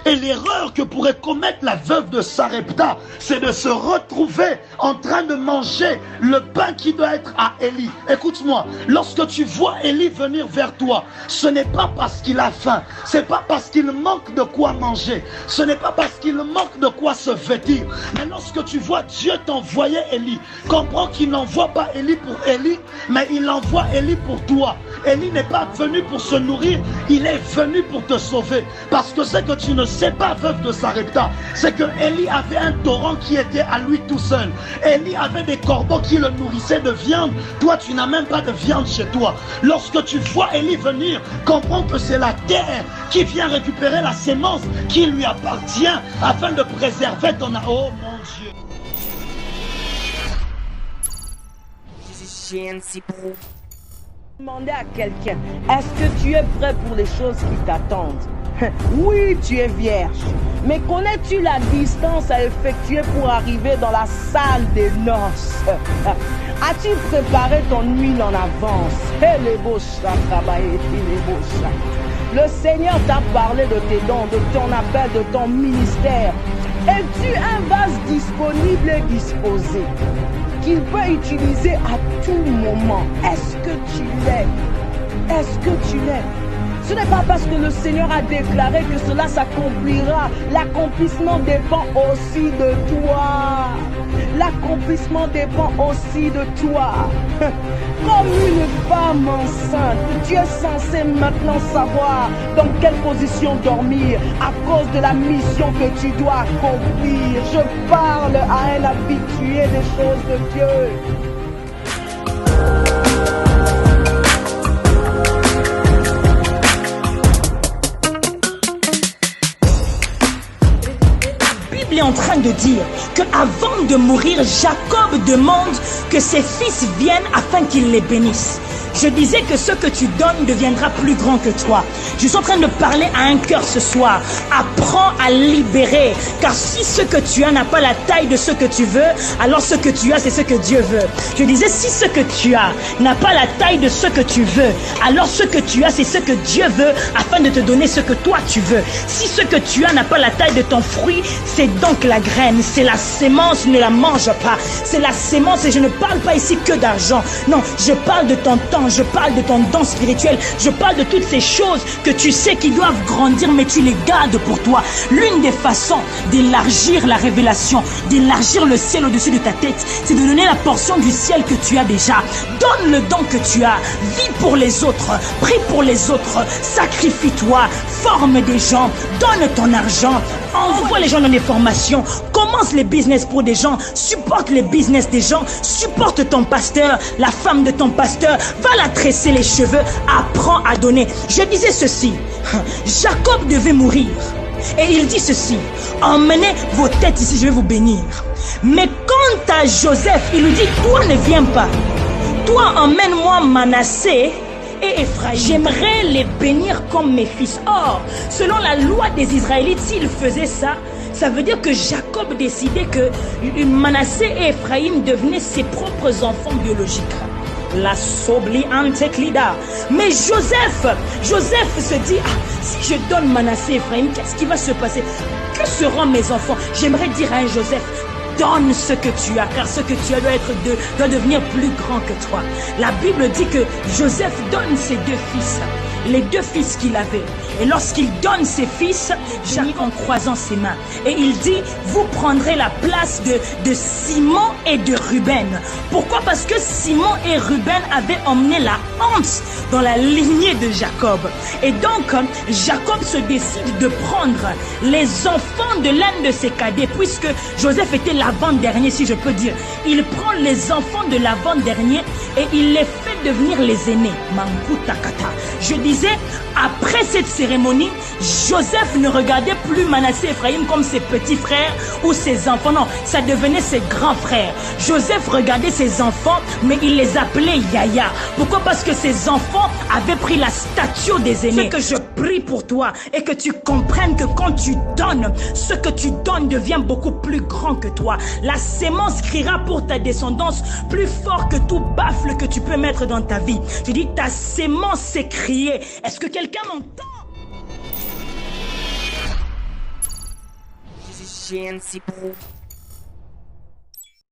Et l'erreur que pourrait commettre la veuve de Sarepta, c'est de se retrouver en train de manger le pain qui doit être à Élie. Écoute-moi, lorsque tu vois Élie venir vers toi, ce n'est pas parce qu'il a faim, c'est pas parce qu'il manque de quoi manger, ce n'est pas parce qu'il manque de quoi se vêtir. Mais lorsque tu vois Dieu t'envoyer Élie, comprends qu'il n'envoie pas Élie pour Élie, mais il envoie Élie pour toi. Élie n'est pas venu pour se nourrir, il est venu pour te sauver. Parce que ce que tu ne sais pas, veuve de Sarepta, c'est que Élie avait un torrent qui était à lui tout seul. Élie avait des corbeaux qui le nourrissaient de viande. Toi, tu n'as même pas de viande chez toi. Lorsque tu vois Élie venir, comprends que c'est la terre qui vient récupérer la sémence qui lui appartient afin de préserver ton... Oh mon Dieu! Demandez à quelqu'un, est-ce que tu es prêt pour les choses qui t'attendent? Oui, tu es vierge. Mais connais-tu la distance à effectuer pour arriver dans la salle des noces? As-tu préparé ton huile en avance? Le Seigneur t'a parlé de tes dons, de ton appel, de ton ministère. Es-tu un vase disponible et disposé qu'il peut utiliser à tout moment? Est-ce que tu l'es? Est-ce que tu l'es? Ce n'est pas parce que le Seigneur a déclaré que cela s'accomplira. L'accomplissement dépend aussi de toi. L'accomplissement dépend aussi de toi. Comme une femme enceinte, tu es censé maintenant savoir dans quelle position dormir à cause de la mission que tu dois accomplir. Je parle à un habitué des choses de Dieu. Est en train de dire que avant de mourir, Jacob demande que ses fils viennent afin qu'il les bénisse. Je disais que ce que tu donnes deviendra plus grand que toi. Je suis en train de parler à un cœur ce soir. Apprends à libérer. Car si ce que tu as n'a pas la taille de ce que tu veux, alors ce que tu as, c'est ce que Dieu veut. Je disais, si ce que tu as n'a pas la taille de ce que tu veux, alors ce que tu as, c'est ce que Dieu veut afin de te donner ce que toi tu veux. Si ce que tu as n'a pas la taille de ton fruit, c'est donc la graine, c'est la sémence, ne la mange pas. C'est la sémence et je ne parle pas ici que d'argent. Non, je parle de ton temps. Je parle de ton don spirituel. Je parle de toutes ces choses que tu sais qui doivent grandir, mais tu les gardes pour toi. L'une des façons d'élargir la révélation, d'élargir le ciel au-dessus de ta tête, c'est de donner la portion du ciel que tu as déjà. Donne le don que tu as. Vis pour les autres. Prie pour les autres. Sacrifie-toi. Forme des gens. Donne ton argent. Envoie les gens dans des formations. Commence les business pour des gens. Supporte les business des gens. Supporte ton pasteur, la femme de ton pasteur. Va la tresser les cheveux. Apprends à donner. Je disais ceci. Jacob devait mourir. Et il dit ceci. Emmenez vos têtes ici, je vais vous bénir. Mais quant à Joseph, il lui dit, toi ne viens pas. Toi emmène-moi Manassé et Ephraïm. J'aimerais les bénir comme mes fils. Or, selon la loi des Israélites, s'ils faisaient ça, ça veut dire que Jacob décidait que Manassé et Ephraïm devenaient ses propres enfants biologiques. La sobli anteklida. Mais Joseph se dit, si je donne Manassé et Ephraïm, qu'est-ce qui va se passer? Que seront mes enfants? J'aimerais dire à un Joseph, donne ce que tu as, car ce que tu as doit devenir plus grand que toi. La Bible dit que Joseph donne ses deux fils, les deux fils qu'il avait. Et lorsqu'il donne ses fils, Jacques en croisant ses mains. Et il dit, vous prendrez la place de Simon et de Ruben. Pourquoi? Parce que Simon et Ruben avaient emmené la honte dans la lignée de Jacob. Et donc, Jacob se décide de prendre les enfants de l'un de ses cadets, puisque Joseph était l'avant-dernier, si je peux dire. Il prend les enfants de l'avant-dernier et il les fait devenir les aînés. Mankutakata. Je disais, après cette cérémonie, Joseph ne regardait plus Manassé et Ephraïm comme ses petits frères ou ses enfants. Non, ça devenait ses grands frères. Joseph regardait ses enfants, mais il les appelait Yaya. Pourquoi? Parce que ses enfants avaient pris la stature des aînés. Ce que je prie pour toi et que tu comprennes que quand tu donnes, ce que tu donnes devient beaucoup plus grand que toi. La sémence criera pour ta descendance plus fort que tout baffle que tu peux mettre dans ta vie. Je dis, ta sémence s'est criée. Est-ce que quelqu'un m'entend? GNC Pro.